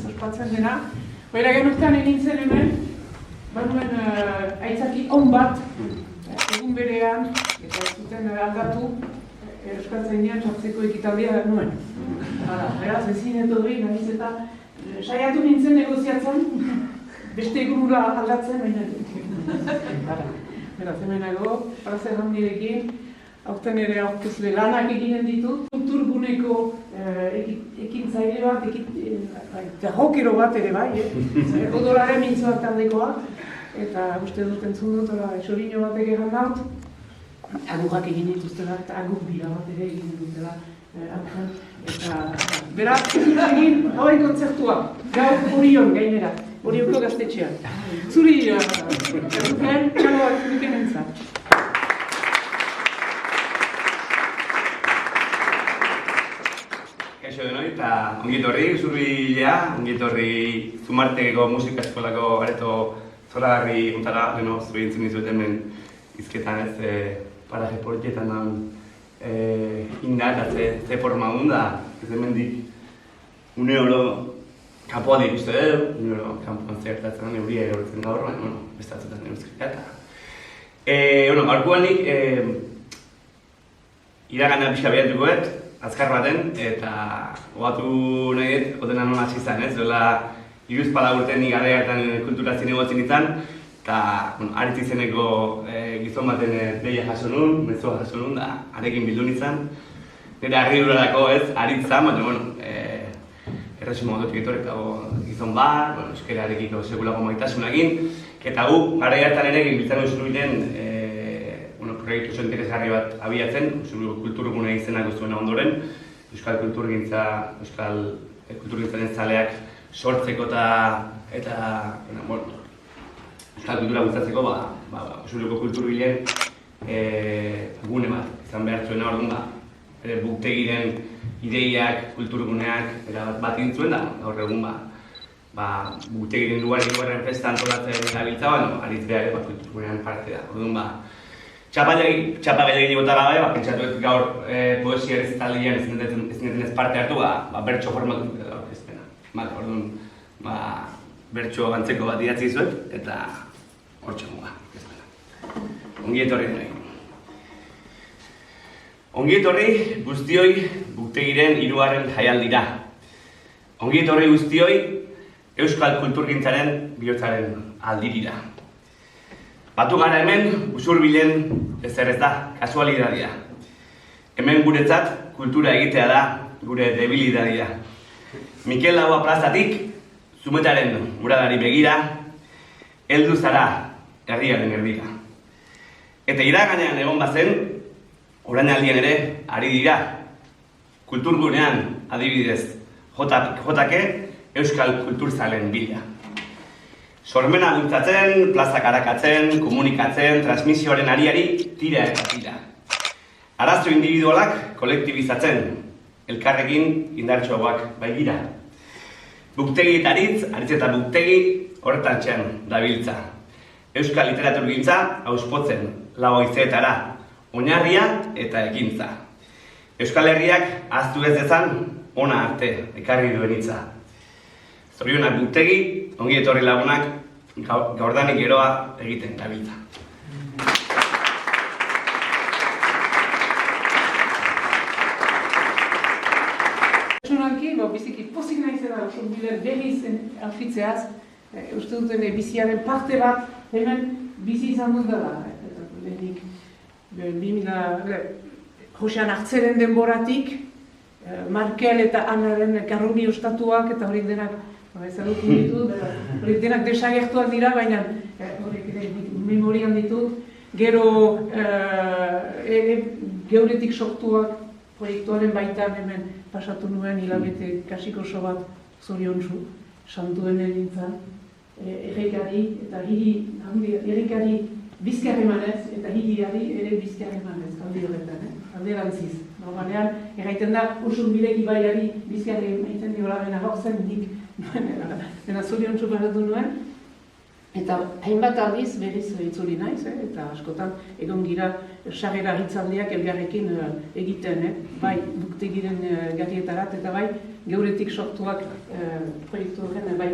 ospatzen dena. Baina genurtean enintzen hemen, banuen aitzaki on bat, egun berean, eta ez zuten aldatu, Euskaltzainean txartzeko ekitaldia nuen. Beraz, ezin eto doi, nahiz eta saiatu nintzen negoziatzen, beste egurura aldatzen, baina beraz, hemenago, plazer handirekin, aurten ere aurkezle lanak eginen ditut, kulturguneko ekintzaile bat, rockero bat ere bai, odolaren mintzoak taldekoa, eta uste dut entzun dut, esorino bat egeran daut, agurrak egin dituztela eta agur bira bat ere egin dutela aurten. Eta beraz, egin hauen kontzertua, gaur Orion gainera, Orionko gaztetxean. Zuri, Rufen, txaloak duken entzat. Kaixo denoi eta ongietorri, Zurbilea, ongietorri Zumartegeko musika eskolako areto zoragarri untara, leno zuri entzun dizuet hemen izketan ez paraje politietan inda eta ze forma da, ez hemendik une oro kanpoan ikuste dugu, une oro kanpoan zertatzen euria erortzen gaur, baina, bestatzetan neuzketa eta. Gaurkoanik iragana pixka behatukoet, azkar baten, eta gogatu nahi dut, otena non hasi izan, ez? Duela, 30 urte nik garaiatan kultura zinegotzen izan, eta aritz izeneko gizon baten deia jaso nun, mezua jaso nun, da arekin bildu nintzen. Nire harridurarako ez, aritz zan, baina, erresuma ondotik etorrek gizon bat, euskerarekiko sekulako maitasunakin, eta gu, garaiatan ere biltzen Zurbilen proiektu oso interesgarri bat abiatzen, kulturgune izenak zuena ondoren, euskal kulturgintzaren zaleak sortzeko eta euskal kultura bultzatzeko, Usurbileko kulturbilen gune bat izan behar zuena orduan, buktegiren ideiak, kulturguneak bat intzuen da, gaur egun buktegiren lugarren festa antolatzen gabiltza, aritz behar kulturgunean parte da, orduan txapagailekin bota gabe, pentsatu ez gaur poesia errezitaldian ez parte hartu, bertso formatu gaur ezpena. Orduan, bertso gantzeko bat idatzi zuet, eta hortxe muga, ezpena. Ongi etorri denoi. Ongi etorri guztioi buktegiren 3. jaialdira. Ongi etorri guztioi euskal kulturgintzaren bihotzaren aldirira. Batu gara hemen, Usurbilen ezer ez da, kasualidadia. Hemen guretzat kultura egitea da, gure debilidadia. Mikel Laboa plazatik, Zumetaren muradari begira, heldu zara herriaren erdira. Eta iraganean egon bazen, orainaldian ere ari dira. Kulturgunean adibidez, jotake euskal kulturzalen bila. Sormena bultzatzen, plazak arakatzen, komunikatzen, transmisioaren ariari tira eta tira. Arazo individualak kolektibizatzen, elkarrekin indartsuagoak baigira. Buktegi eta aritz eta buktegi horretan txean dabiltza. Euskal literaturgintza auspotzen, lau haizeetara, oinarria eta ekintza. Euskal Herriak ahaztu ez dezan, ona arte ekarri duen hitza. Zorionak buktegi, ongi etorri lagunak, gaurdanik geroa egiten gabiltza. Personalki, biziki pozik naizela Usurbilen berriz aurkitzeaz, uste duten biziaren parte bat hemen bizi izan dut dela. Lehenik, 2000 Josean Artzeren denboratik, Markel eta Anaren Karruni ostatuak eta horiek denak ezagutzen ditut, horiek denak desagertuak dira, baina horiek ere memorian ditut. Gero geuretik sortuak proiektuaren baitan hemen pasatu nuen hilabete kasiko oso bat zoriontsu, santuen egintzan, errekari eta errekari bizkar emanez eta hiriari ere bizkar emanez, alde horretan, alderantziz. Normalean, erraiten da Usurbilek ibaiari bizkar egiten diola bena horzen nik dena zoriontsu pasatu nuen. Eta hainbat aldiz berriz itzuli naiz, eta askotan egon gira sarrera hitzaldiak elgarrekin egiten, bai buktegiren garrietarat eta bai geuretik sortuak proiektu horren bai